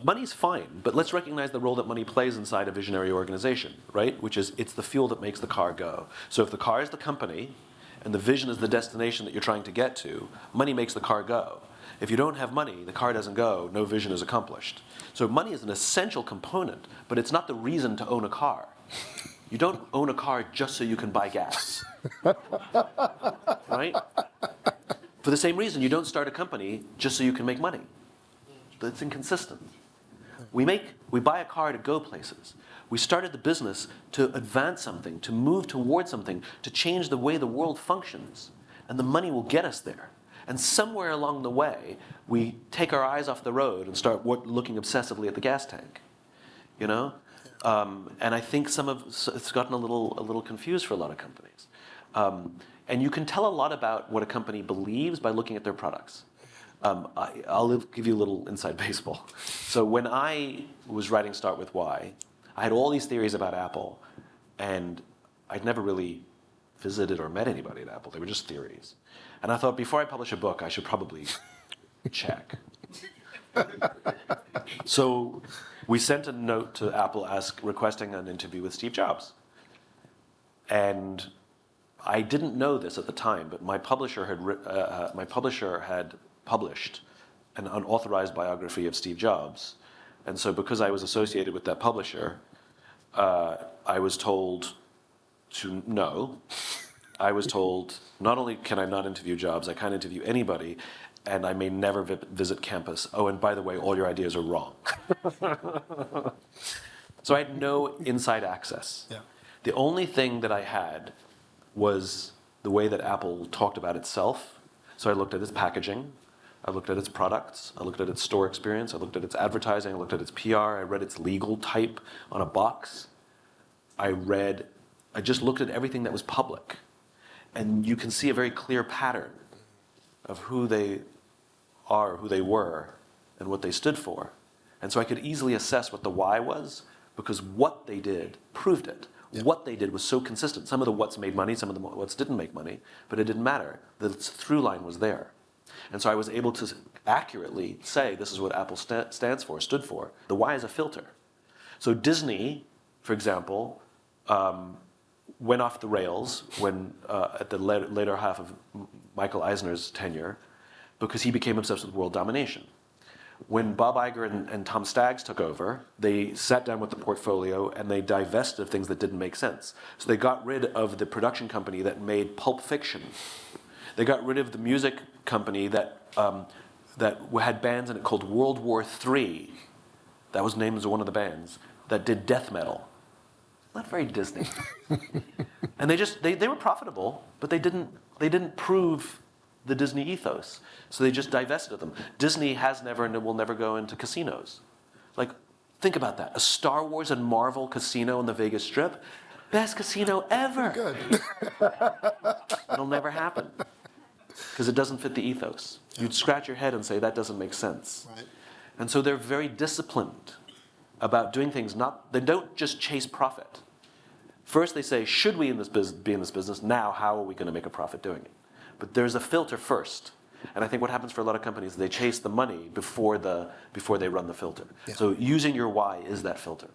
money's fine, but let's recognize the role that money plays inside a visionary organization, right? Which is, it's the fuel that makes the car go. So if the car is the company, and the vision is the destination that you're trying to get to, money makes the car go. If you don't have money, the car doesn't go, no vision is accomplished. So money is an essential component, but it's not the reason to own a car. You don't own a car just so you can buy gas, right? For the same reason, you don't start a company just so you can make money. That's inconsistent. We buy a car to go places. We started the business to advance something, to move towards something, to change the way the world functions. And the money will get us there. And somewhere along the way, we take our eyes off the road and start looking obsessively at the gas tank. You know? And I think it's gotten a little confused for a lot of companies. And you can tell a lot about what a company believes by looking at their products. I'll give you a little inside baseball. So when I was writing Start With Why, I had all these theories about Apple, and I'd never really visited or met anybody at Apple. They were just theories. And I thought, before I publish a book, I should probably check. So we sent a note to Apple requesting an interview with Steve Jobs. And I didn't know this at the time, but my publisher had published an unauthorized biography of Steve Jobs. And so because I was associated with that publisher, I was told to no. I was told, not only can I not interview Jobs, I can't interview anybody, and I may never visit campus. Oh, and by the way, all your ideas are wrong. So I had no inside access. Yeah. The only thing that I had was the way that Apple talked about itself. So I looked at its packaging, I looked at its products, I looked at its store experience, I looked at its advertising, I looked at its PR, I read its legal type on a box. I just looked at everything that was public. And you can see a very clear pattern of who they are, who they were, and what they stood for. And so I could easily assess what the why was, because what they did proved it. Yeah. What they did was so consistent. Some of the what's made money, some of the what's didn't make money, but it didn't matter. The through line was there. And so I was able to accurately say this is what Apple stands for, stood for. The why is a filter. So Disney, for example, went off the rails when at the later half of Michael Eisner's tenure, because he became obsessed with world domination. When Bob Iger and Tom Staggs took over, they sat down with the portfolio and they divested of things that didn't make sense. So they got rid of the production company that made Pulp Fiction. They got rid of the music company that had bands in it called World War III. That was named as one of the bands that did death metal. Not very Disney. And they were profitable, but they didn't prove the Disney ethos. So they just divested of them. Disney has never and will never go into casinos. Like, think about that. A Star Wars and Marvel casino on the Vegas Strip. Best casino ever. Good. It'll never happen. Because it doesn't fit the ethos. You'd scratch your head and say, that doesn't make sense. Right. And so they're very disciplined about doing things. They don't just chase profit. First they say, should we be in this business? Now, how are we going to make a profit doing it? But there's a filter first. And I think what happens for a lot of companies is they chase the money before they run the filter. Yeah. So using your why is that filter.